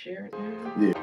share it now? Yeah.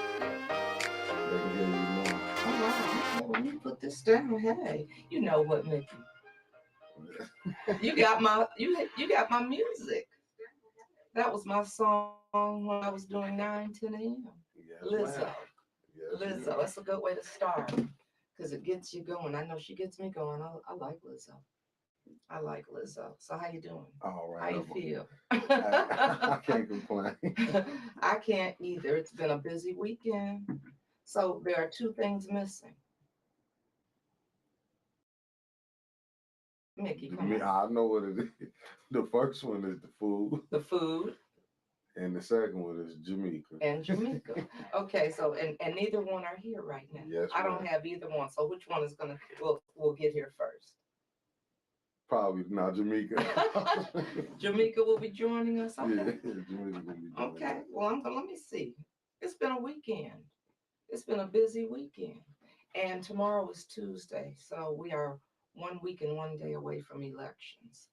They can hear you now. Oh wow. Okay, let me put this down. Hey, you know what, Mickey? You got my music. That was my song when I was doing 9, 10 a.m. Yes, Lizzo. ma'am. Yes, Lizzo. ma'am. That's a good way to start because it gets you going. I know she gets me going. I like Lizzo. I like Lizzo. So how you doing? All How right. you feel? I can't complain. I can't either. It's been a busy weekend. So there are two things missing. Mickey, come on. I know what it is. The first one is the food, The food and the second one is Jameca. and Jameca. Okay, so and neither one are here right now. Yes, I don't ma'am. have either one. So which one is gonna we'll get here first? Probably not Jameca. Jameca will be joining us. Yeah, Okay. Jameca gonna be doing Okay. that. Well, I'm gonna let me see. It's been a weekend. It's been a busy weekend. And tomorrow is Tuesday. So we are 1 week and 1 day away from elections.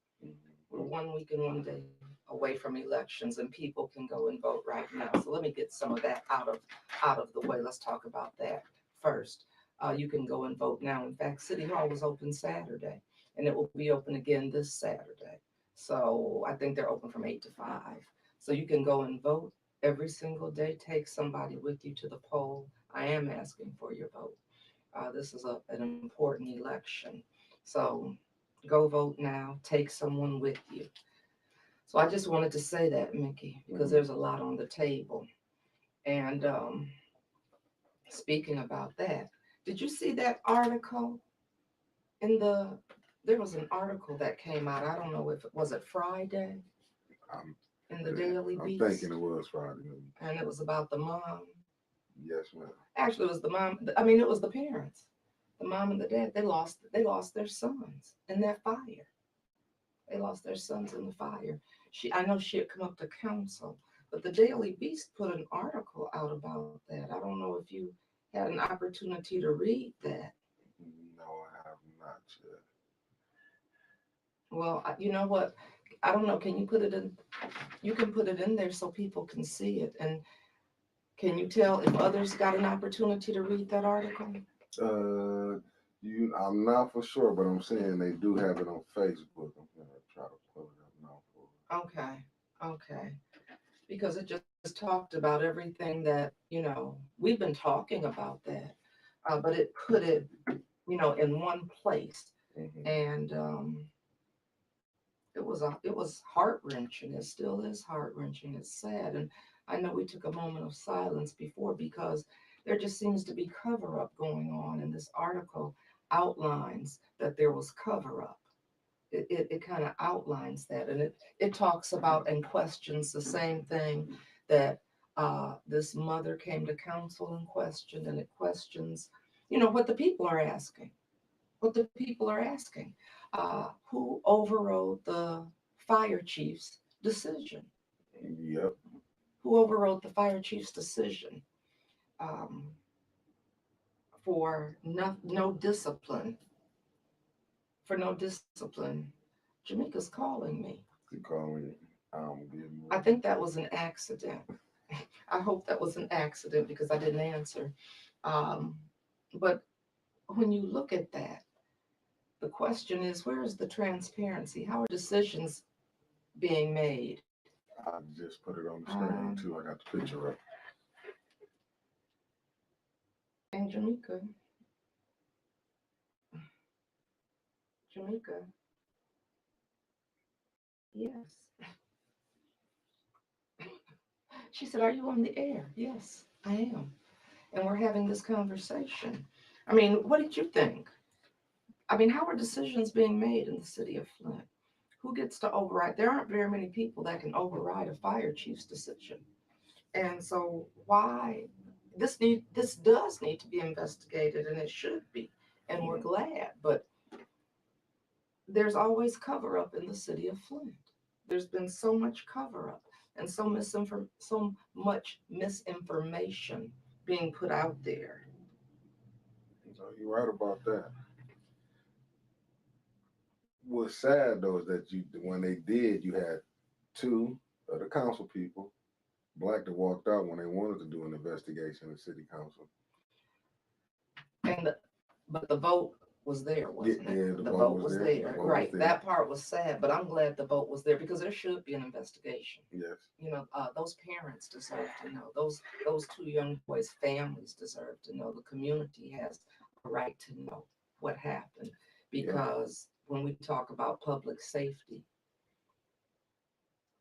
We're 1 week and 1 day away from elections, and people can go and vote right now. So let me get some of that out of the way. Let's talk about that first. You can go and vote now. In fact, City Hall was open Saturday, and it will be open again this Saturday. So I think they're open from 8 to 5. So you can go and vote every single day. Take somebody with you to the poll. I am asking for your vote. This is an important election. So go vote now. Take someone with you. So I just wanted to say that, Mickey, because Mhm. there's a lot on the table. And speaking about that, did you see that article in the? There was an article that came out. I don't know if it was it Friday I'm, in the Daily I'm thinking Beast, it was Friday. and it was about the mom. Yes, ma'am. Actually, it was the mom. I mean, it was the parents, the mom and the dad. They lost their sons in that fire. They lost their sons in the fire. I know she had come up to counsel, but the Daily Beast put an article out about that. I don't know if you had an opportunity to read that. No, I have not yet. Well, you know what? I don't know. Can you put it in? You can put it in there so people can see it. And can you tell if others got an opportunity to read that article? I'm not for sure, but I'm saying they do have it on Facebook. I'm gonna try to pull it up now for Okay, okay. Because it just talked about everything that, we've been talking about that, but it put it, in one place. it. And it was heart wrenching. It still is heart wrenching. It's sad. And I know we took a moment of silence before because there just seems to be cover up going on. And this article outlines that there was cover up. It kind of outlines that, and it talks about and questions the same thing that this mother came to counsel and questioned, and it questions, what the people are asking, who overrode the fire chief's decision, Yep. who overrode the fire chief's decision um, for no discipline, Jameca's calling me. You call me. I'm getting I ready. think that was an accident. I hope that was an accident because I didn't answer. Um, but when you look at that, the question is, where is the transparency? How are decisions being made? I just put it on the screen Um, too. I got the picture up. and Jameca, Jameca, yes. She said, "Are you on the air?" Yes, I am. And we're having this conversation. I mean, what did you think? I mean, how are decisions being made in the city of Flint? Who gets to override? There aren't very many people that can override a fire chief's decision. And so why this does need to be investigated, and it should be. And we're glad, but there's always cover up in the city of Flint. There's been so much cover up and so much misinformation being put out there. You're right about that. What's sad though is that when they did, you had two of the council people, black, that walked out when they wanted to do an investigation in city council. And but the vote was there, wasn't it? Yeah, The vote was The there. vote Right. was there. That part was sad, but I'm glad the vote was there because there should be an investigation. Yes. You know, those parents deserve to know. Those two young boys' families deserve to know. The community has a right to know what happened because when we talk about public safety,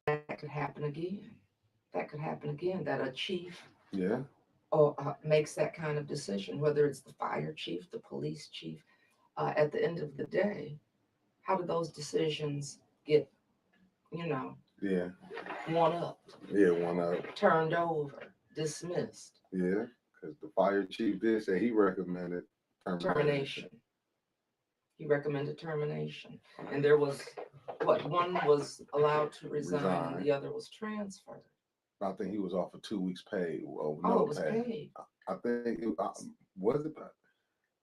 that could happen again. That could happen again. That a chief Yeah. or makes that kind of decision, whether it's the fire chief, the police chief. At the end of the day, how do those decisions get, you know, Yeah. one up, Yeah. One up. turned over, dismissed? Yeah. Because the fire chief did say he recommended Termination. He recommended termination. And there was, what, one was allowed to resign, and the other was transferred. I think he was off for 2 weeks pay. Well, Oh, no it was pay. paid. I think was it?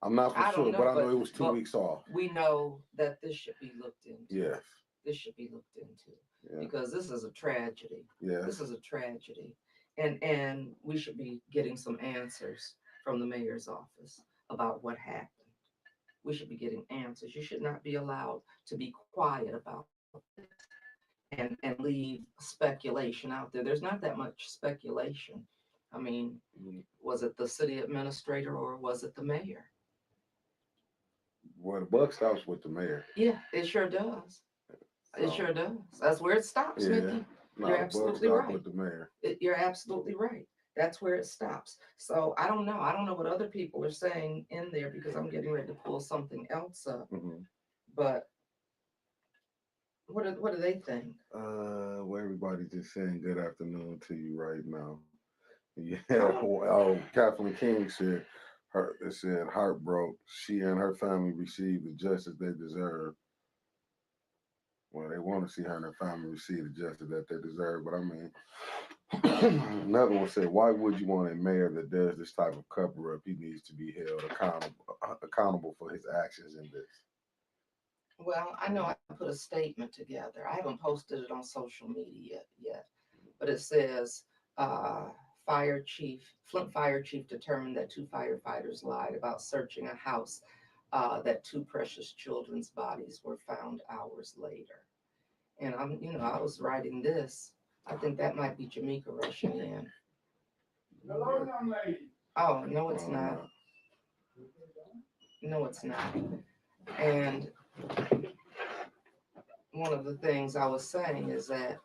I'm not for I sure, don't know, but I know it was 2 weeks off. We know that this should be looked into. Yes. This should be looked into Yeah. because this is a tragedy. Yeah. This is a tragedy. And we should be getting some answers from the mayor's office about what happened. We should be getting answers. You should not be allowed to be quiet about this and leave speculation out there. There's not that much speculation. I mean, was it the city administrator or was it the mayor? Well, the buck stops with the mayor. Yeah, it sure does. It sure does. That's where it stops, Yeah. Mickey. No, You're the buck absolutely stops right. with the mayor. You're absolutely right. That's where it stops. So I don't know. I don't know what other people are saying in there because I'm getting ready to pull something else up. Mm-hmm. But what do they think? Well, everybody's just saying good afternoon to you right now. Yeah. Oh, Kathleen King said it said heart broke. She and her family received the justice they deserve. Well, they want to see her and her family receive the justice that they deserve. But I mean, another one said, why would you want a mayor that does this type of cover up? He needs to be held accountable for his actions in this. Well, I know I put a statement together. I haven't posted it on social media yet, but it says, Flint fire chief determined that two firefighters lied about searching a house that two precious children's bodies were found hours later. And I was writing this. I think that might be Jameca rushing in. Hello, young lady. Oh, no, it's not. No, it's not. And one of the things I was saying is that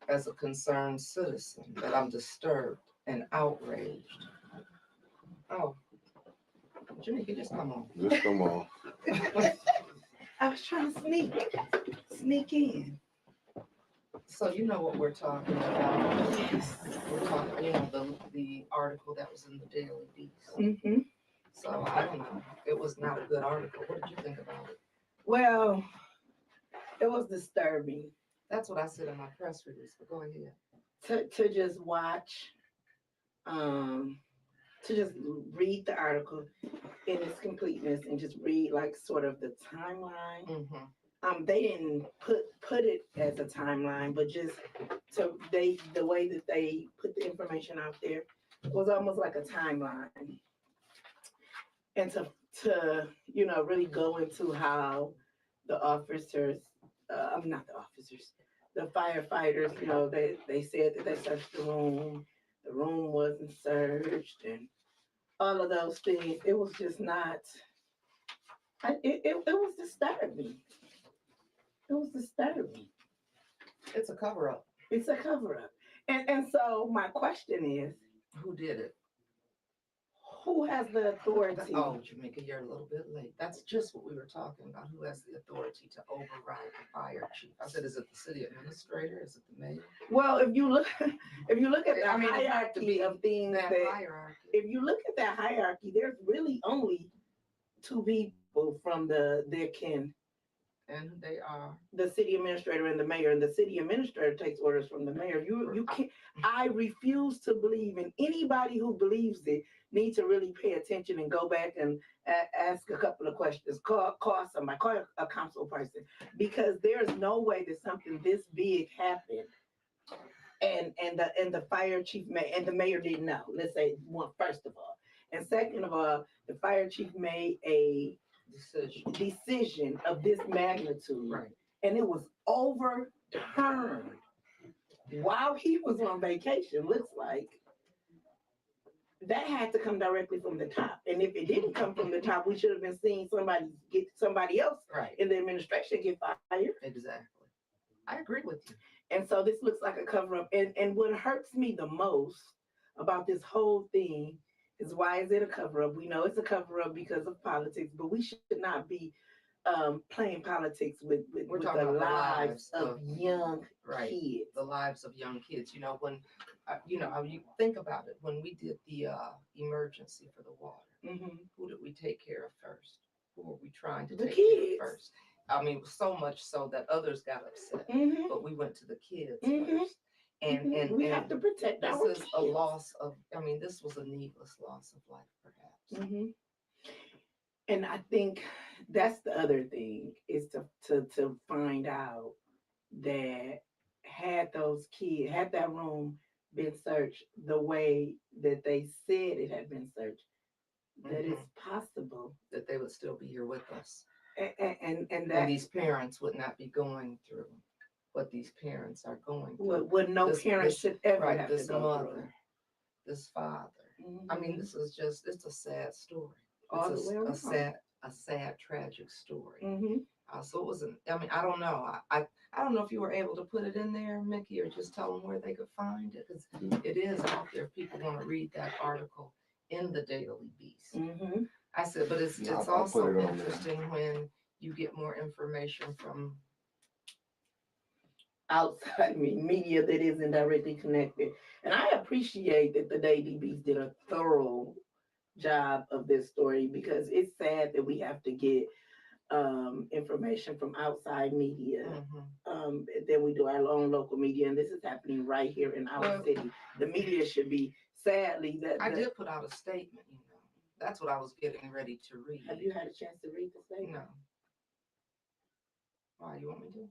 as a concerned citizen, that I'm disturbed and outraged. Oh, Jameca, just come on. Just come on. I was trying to sneak in. So you know what we're talking about. Yes. We're talking, the article that was in the Daily Beast. Mm-hmm. So I don't know. It was not a good article. What did you think about it? Well, it was disturbing That's what I said in my press release, but go ahead. to just watch, to just read the article in its completeness and just read like sort of the timeline. Mm-hmm. They didn't put it as a timeline, but just the way that they put the information out there was almost like a timeline and to really go into how the officers, I'm not the officers, the firefighters, they said that they searched the room wasn't searched, and all of those things. It was just not. It was disturbing. It was disturbing. It's a cover up. It's a cover up, and so my question is, Who did it? who has the authority? Oh, Jameca, you're a little bit late. That's just what we were talking about. Who has the authority to override the fire chief? I said, is it the city administrator? Is it the mayor? Well, if you look, if you look at the I mean, it had to hierarchy be of things that that, hierarchy. if you look at that hierarchy, there's really only two people from their kin, And they are. the city administrator and the mayor, and the city administrator takes orders from the mayor. You can't. I refuse to believe, and anybody who believes it needs to really pay attention and go back and ask a couple of questions. Call somebody, call a council person, because there's no way that something this big happened and the fire chief and the mayor didn't know. Let's say one first of all, and second of all, the fire chief made a decision of this magnitude, Right. and it was overturned while he was on vacation. Looks like that had to come directly from the top, and if it didn't come from the top, we should have been seeing somebody else Right. in the administration get fired. Exactly. I agree with you. And so this looks like a cover up. And what hurts me the most about this whole thing is, why is it a cover up? We know it's a cover up because of politics, but we should not be playing politics We're with talking the about the lives lives of young right. kids. The lives of young kids. When, you think about it, when we did the emergency for the water, who did we take care of first? Who were we trying to The take care kids. of first? I mean, so much so that others got upset, but we went to the kids first. And we have to protect this our is kids. a loss of. I mean, this was a needless loss of life, perhaps. And I think that's the other thing, is to find out that had that room been searched the way that they said it had been searched, that it's possible that they would still be here with us, and and these parents would not be going through what these parents are going through. what no parent should ever have this to go mother, through. this father. I mean, this is it's a sad story. All It's the way around. a sad, tragic story. So it wasn't. I mean, I don't know. I don't know if you were able to put it in there, Mickey, or just tell them where they could find it, because it is out there. If people want to read that article in the Daily Beast. I said, but it's also interesting when you get more information from outside media that isn't directly connected. And I appreciate that the Daily Beast did a thorough job of this story, because it's sad that we have to get information from outside media, then we do our own local media, and this is happening right here in our city. The media should be, sadly, that I did put out a statement. That's what I was getting ready to read. Have you had a chance to read the statement? No. Why, you want me to?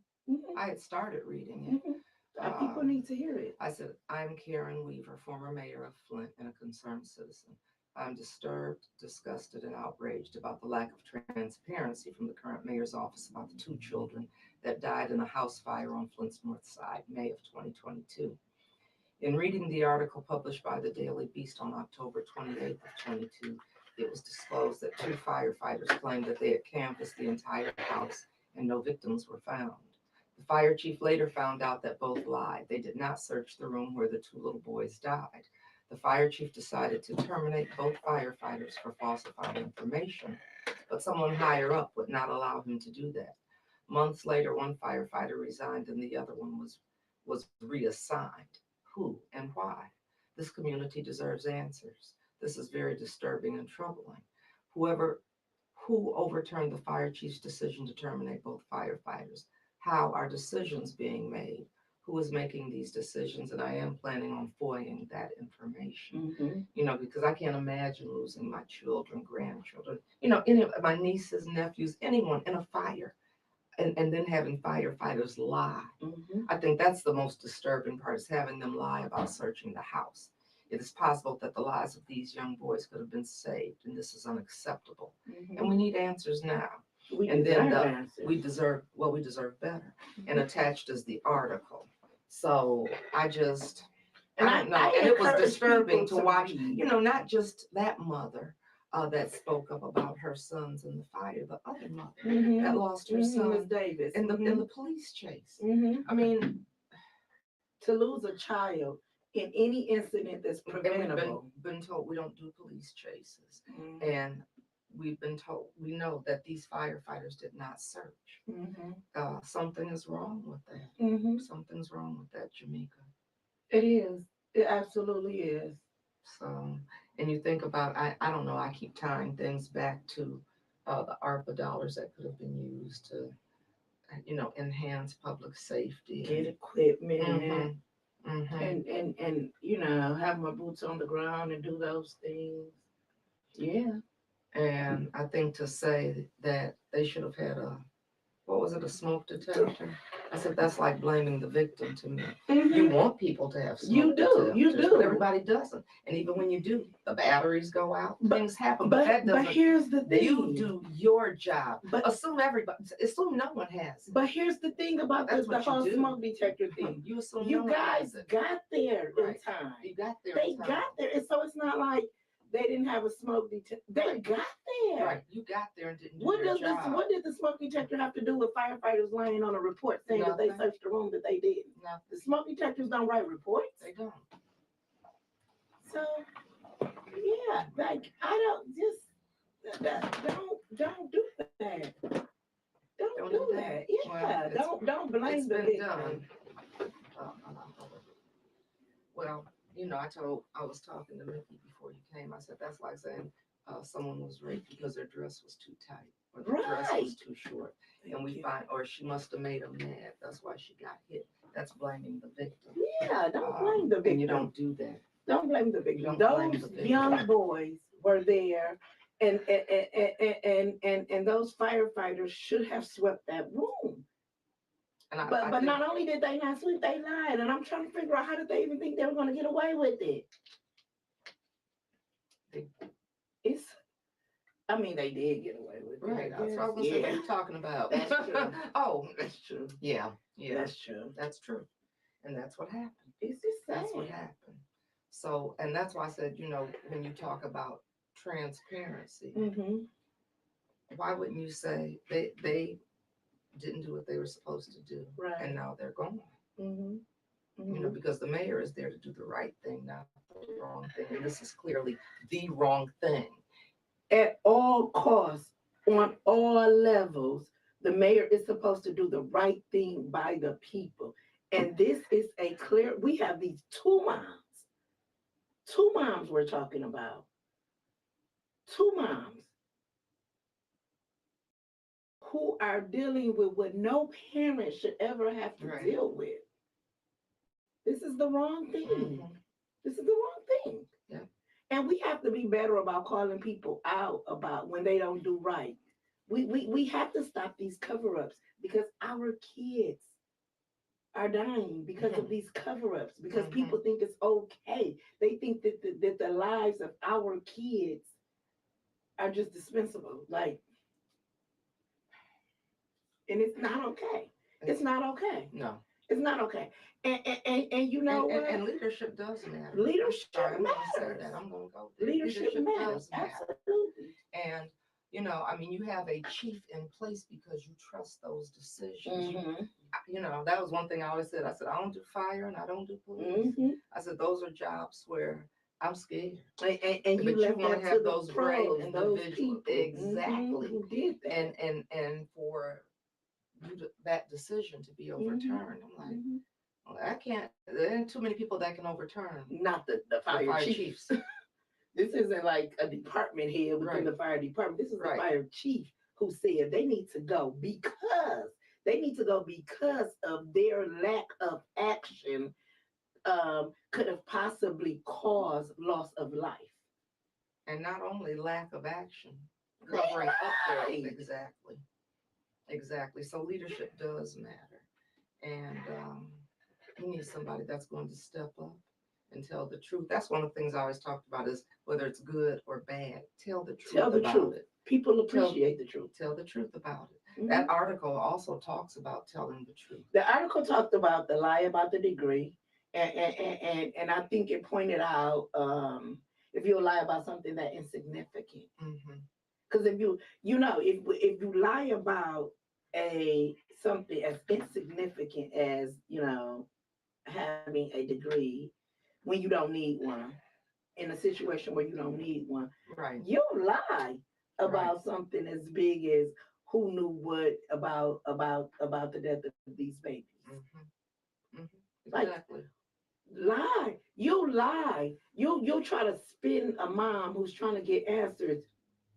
I had started reading it. People need to hear it. I said, I'm Karen Weaver, former mayor of Flint and a concerned citizen. I'm disturbed, disgusted, and outraged about the lack of transparency from the current mayor's office about the 2 children that died in a house fire on Flint's north side, May of 2022. In reading the article published by the Daily Beast on October 28th of 22, it was disclosed that 2 firefighters claimed that they had canvassed the entire house and no victims were found. The fire chief later found out that both lied. They did not search the room where the 2 little boys died. The fire chief decided to terminate both firefighters for falsifying information, but someone higher up would not allow him to do that. Months later, one firefighter resigned and the other one was reassigned. Who and why? This community deserves answers. This is very disturbing and troubling. Who overturned the fire chief's decision to terminate both firefighters? How are decisions being made? Who is making these decisions? And I am planning on FOIAing that information. Because I can't imagine losing my children, grandchildren, any of my nieces, nephews, anyone in a fire, and then having firefighters lie. I think that's the most disturbing part, is having them lie about searching the house. it is possible that the lives of these young boys could have been saved, and this is unacceptable. Mhm. And we need answers now. We And then deserve the, answers. we deserve better. And Mhm. attached is the article. So I just, And I don't know. And it was encourage disturbing people to watch, read. not just that mother that spoke up about her sons in the fire, the other mother Mhm. that lost her Miss son Davis. in Mhm. the police chase. Mhm. I mean, To lose a child in any incident that's and we've preventable. been told we don't do police chases. Mhm. And we've been told, we know that these firefighters did not search. Mhm. Something is wrong with that. Mhm. Something's wrong with that, Jameca. It is. It absolutely is. So, and you think about, I don't know, I keep tying things back to the ARPA dollars that could have been used to, enhance public safety. Get equipment Mhm, mhm. and have my boots on the ground and do those things. Yeah. And I think to say that they should have had what was it, a smoke detector? I said, that's like blaming the victim to me. You Mhm. want people to have You smoke do, you detectors, do. but everybody doesn't. And even when you do, the batteries go out, things happen. But But that doesn't. here's the thing. You do your job. But Assume no one has it. But here's the thing about That's the what you whole do. smoke detector thing. You assume no You one has guys it. got there in Right. time. You got there. They in time. got there. And so it's not like they didn't have a smoke detector. They Right. got there. Right. You got there and didn't do What your does job. what did the smoke detector have to do with firefighters laying on a report saying that they Nothing. searched the room that they did? Nothing. The smoke detectors don't write reports. They don't. So yeah, like I don't just don't do that. Don't do that. Yeah, Well, don't blame it's the been victim. done. Well, I was talking to Mickey before you came. I said, that's like saying someone was raped because their dress was too tight or their dress was too short. And we find, or she must have made them mad. That's why she got hit. That's blaming the victim. Yeah, don't blame the victim. And you don't do that. Don't blame the victim. You don't blame Those the victim. young boys were there, and those firefighters should have swept that room. And But not only did they not sweep, they lied. And I'm trying to figure out how did they even think they were going to get away with it. It's, I mean, they did get away with it. Right. That's what I was going to say. What are you talking about? That's true. Oh, That's true. yeah. That's true. That's true. And that's what happened. It's just sad. That's what happened. So, and that's why I said, when you talk about transparency, Mm-hmm. why wouldn't you say they didn't do what they were supposed to do, Right. and now they're gone? Mm-hmm. Mm-hmm. Because the mayor is there to do the right thing, not the wrong thing, and this is clearly the wrong thing. At all costs, on all levels, the mayor is supposed to do the right thing by the people. And this is a clear, we have these two moms we're talking about. Two moms who are dealing with what no parent should ever have to Right. deal with. This is the wrong thing. Mhm. This is the wrong thing. Yeah. And we have to be better about calling people out about when they don't do right. We have to stop these cover-ups because our kids are dying because of these cover-ups, because people think it's okay. They think that the lives of our kids are just dispensable. Like, and it's not okay. It's not okay. No. It's not okay. And you know what? And leadership does matter. Leadership I'm gonna say matters. that. I'm gonna go there. Leadership matters. does matter. Absolutely. And you have a chief in place because you trust those decisions. Mm-hmm. That was one thing I always said. I said, I don't do fire and I don't do police. Mm-hmm. I said, those are jobs where I'm scared. And you left want that to have to those the brave pros, those individuals. people Exactly. who did that. And for that decision to be overturned, I'm like, well, I can't. There ain't too many people that can overturn. Not the fire chiefs. This isn't like a department head within the fire department. This is the fire chief who said they need to go because of their lack of action could have possibly caused loss of life. And not only lack of action, covering up there. Exactly. So leadership does matter. And we need somebody that's going to step up and tell the truth. That's one of the things I always talked about is whether it's good or bad, tell the truth Tell the about truth. it. People Tell appreciate the truth. tell the truth about it. Mhm. That article also talks about telling the truth. The article talked about the lie about the degree, and I think it pointed out if you lie about something that insignificant, Hmm. because if you lie about a something as insignificant as having a degree when you don't need one in a situation where you don't need one, Right, you'll lie right. about something as big as who knew what about the death of these babies. Hmm. Hmm. Like, Exactly. lie. You lie. You'll try to spin a mom who's trying to get answers.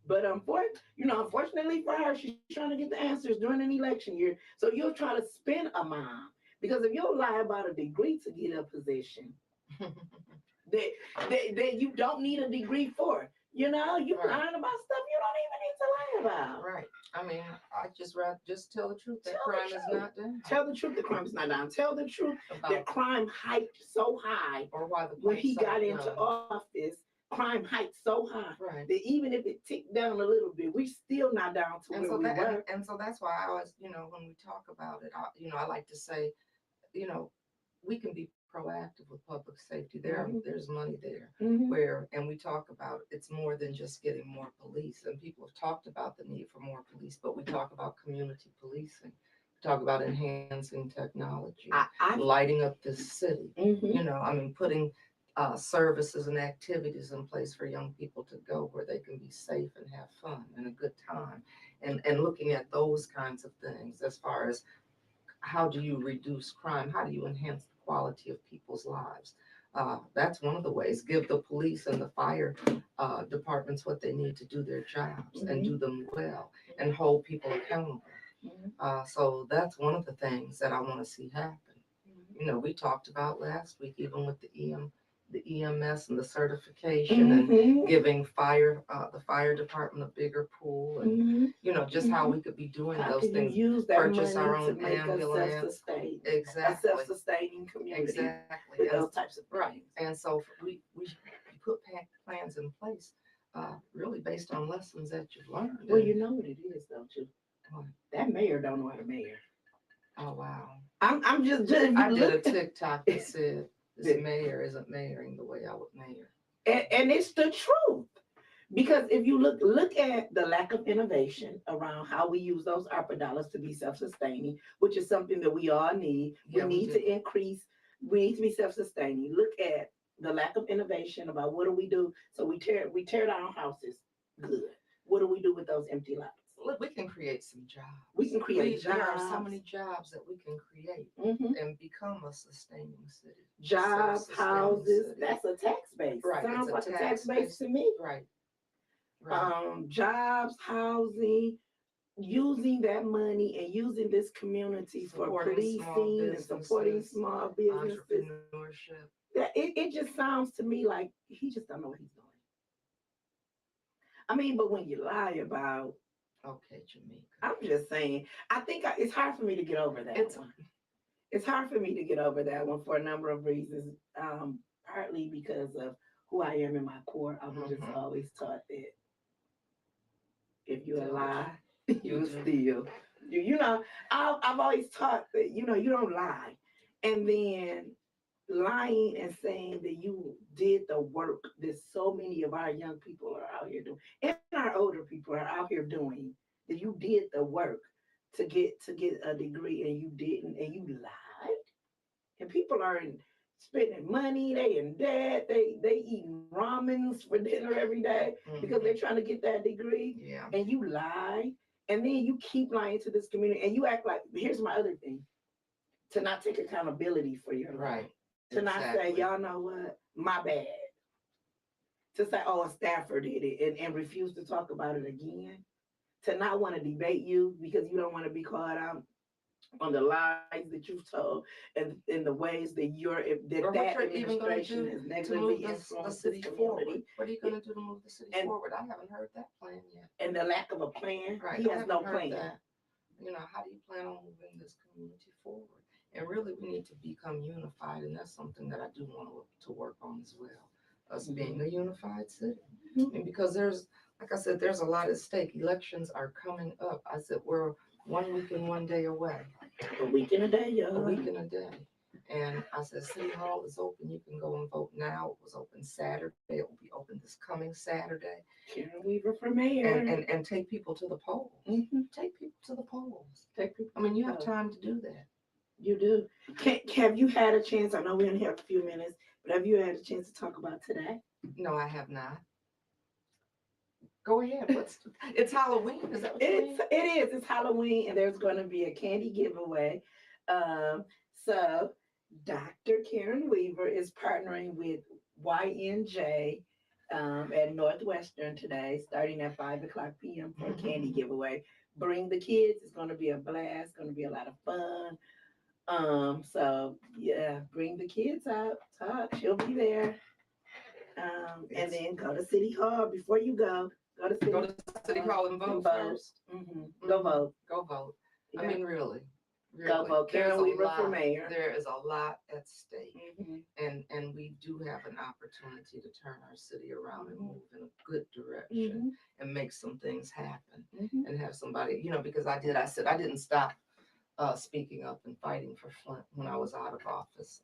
But unfortunately for her, she's trying to get the answers during an election year. So you'll try to spin a mom. Because if you lie about a degree to get a position, that that you don't need a degree for. You Right, lying about stuff you don't even need to lie about. right. I mean, I just rather just tell the truth. That Tell crime the is truth. not done. Tell the truth. The crime is not down. Tell the truth. That About crime hyped so high or why the when he pipes got aren't into done. office. Crime hyped so high Right. that even if it ticked down a little bit, we still not down to And where so we that were. and so that's why I always, when we talk about it, I like to say, you know, we can be proactive with public safety. Mhm. There's money there Mhm. where, and we talk about it's more than just getting more police. And people have talked about the need for more police, but we talk about community policing. We talk about enhancing technology, I lighting up this city. mhm. I mean, putting services and activities in place for young people to go where they can be safe and have fun and a good time. And looking at those kinds of things as far as how do you reduce crime? How do you enhance the quality of people's lives? That's one of the ways. Give the police and the fire departments what they need to do their jobs and do Mhm. them well and hold people accountable. Mhm. So that's one of the things that I want to see happen. Mhm. We talked about last week, even with the EMS and the certification and Mhm. giving the fire department a bigger pool and Mhm. just how we could be doing How those can you things, use that purchase our money to own make us ambulance. self-sustaining, a Exactly, self-sustaining community exactly. with And those types of right, things? and so we put plans in place, really based on lessons that you've learned. Well, And you know what it is, don't you? oh, That mayor don't know how to mayor. oh, wow, I'm just if you I did a look TikTok that said this and, mayor isn't mayoring the way I would mayor. and it's the truth. Because if you look at the lack of innovation around how we use those ARPA dollars to be self-sustaining, which is something that we all need. We Yeah, we need do. to increase, we need to be self-sustaining. Look at the lack of innovation about what do we do? So we tear down houses. Good. What do we do with those empty lots? Look, we can create some jobs. We can create There are so jobs. many jobs that we can create Mhm. and become a sustaining city, a Jobs, self-sustaining houses, city. that's a tax base. Right, it's Sounds a like a tax tax base base. to me. Right, right. Jobs, housing, using that money and using this community for Supporting small policing and supporting businesses, small businesses. entrepreneurship. It just sounds to me like he just don't know what he's doing. I mean, but when you lie about, Okay, Jameca. I'm just saying, I think it's hard for me to get over that It's one. It's hard for me to get over that one for a number of reasons. Partly because of who I am in my core. I was just mhm. always taught that if you a Tell the lie, you a truth. steal. I've always taught that you don't lie, and then lying and saying that you did the work that so many of our young people are out here doing, and our older people are out here doing, that you did the work to get a degree and you didn't, and you lied, and people are spending money, they in debt, they eating ramens for dinner every day because they're Mhm. trying to get that degree, Yeah. and you lie, and then you keep lying to this community, and you act like, here's my other thing, to not take accountability for your lie, Right. to not say, Exactly. y'all know what, my bad, to say, oh, a staffer did it, and refuse to talk about it again, to not want to debate you because you don't want to be called out on the lies that you've told, and in the ways that Or what that you're even going to administration do has to move negatively the influenced this city forward. community, What are you going to do to move the city and forward? I haven't heard that plan yet. and the lack of a plan. Right. He I has no haven't heard plan. that. How do you plan on moving this community forward? And really, we need to become unified, and that's something that I do want to work on as well. Us being a unified city, Mhm. and because there's, like I said, there's a lot at stake. Elections are coming up. I said we're 1 week and 1 day away, A week in a day, a y'all. week and a day. And I said, City Hall is open. You can go and vote now. It was open Saturday. It will be open this coming Saturday. Karen Weaver for mayor. And take people to the polls. Mhm. Take people to the polls. Take people I mean, to you the have polls. time to do that. You do. Have you had a chance? I know we only have a few minutes, but have you had a chance to talk about today? No, I have not. Go ahead. It's Halloween? Is that what you mean? It is. It's Halloween, and there's going to be a candy giveaway. So Dr. Karen Weaver is partnering with YNJ at Northwestern today, starting at 5 o'clock p.m. for a candy giveaway. Bring the kids. It's going to be a blast. Going to be a lot of fun. So yeah, bring the kids out. Talk. She'll be there. And then go to City Hall before you go. Go to City Hall and vote first. Go vote. Go vote. Yeah. I mean, really, Go vote. Karen Weaver for mayor. There is a lot at stake, Mm-hmm. and we do have an opportunity to turn our city around and move in a good direction and make some things happen Mm-hmm. and have somebody, because I said I didn't stop speaking up and fighting for Flint when I was out of office.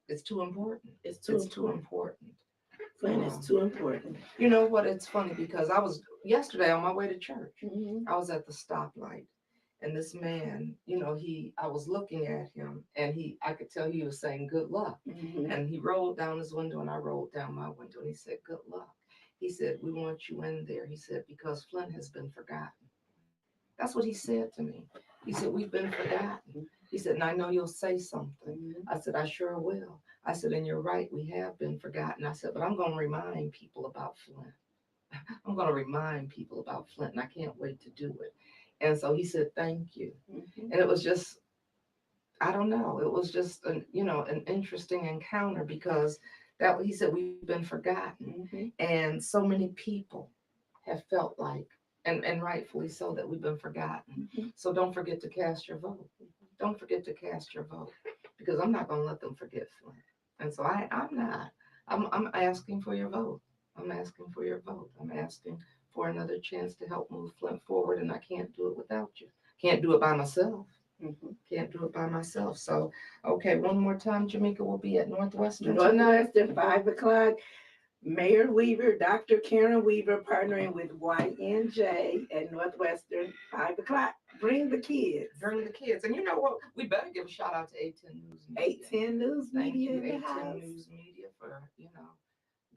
It's too important. It's too important. Flint is too important. You know what? It's funny because I was yesterday on my way to church. Mm-hmm. I was at the stoplight, and this man, I was looking at him, and I could tell he was saying good luck. Mm-hmm. And he rolled down his window, and I rolled down my window, and he said, good luck. He said, we want you in there. He said, because Flint has been forgotten. That's what he said to me. He said, we've been forgotten. He said, and I know you'll say something. I said, I sure will. I said, and you're right, we have been forgotten. I said, but I'm going to remind people about Flint. I'm going to remind people about Flint, and I can't wait to do it. And so he said, thank you. Mm-hmm. And it was just, I don't know, it was just an interesting encounter because he said, we've been forgotten. Mm-hmm. And so many people have felt like, and rightfully so, that we've been forgotten. Mm-hmm. So don't forget to cast your vote. Don't forget to cast your vote, because I'm not going to let them forget Flint. And so I'm not. I'm asking for your vote. I'm asking for your vote. I'm asking for another chance to help move Flint forward, and I can't do it without you. Can't do it by myself. Mm-hmm. Can't do it by myself. So, okay, one more time, Jameca will be at Northwestern. Northwestern, 5 o'clock. Mayor Weaver, Dr. Karen Weaver, partnering with YNJ at Northwestern, 5 o'clock. Bring the kids. Bring the kids. And you know what? We better give a shout out to 810 News Media. 810 News Thank Media you, in the 810 house. News Media, for,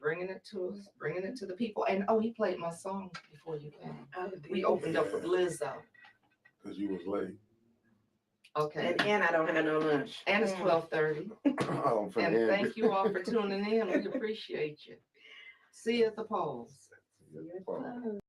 bringing it to us, bringing it to the people. And, he played my song before you came. Oh, We opened up with Lizzo. Because you was late. Okay. And I don't have no lunch. And it's 12:30. I'm And finna thank you all for tuning in. We appreciate you. See you at the polls. end it.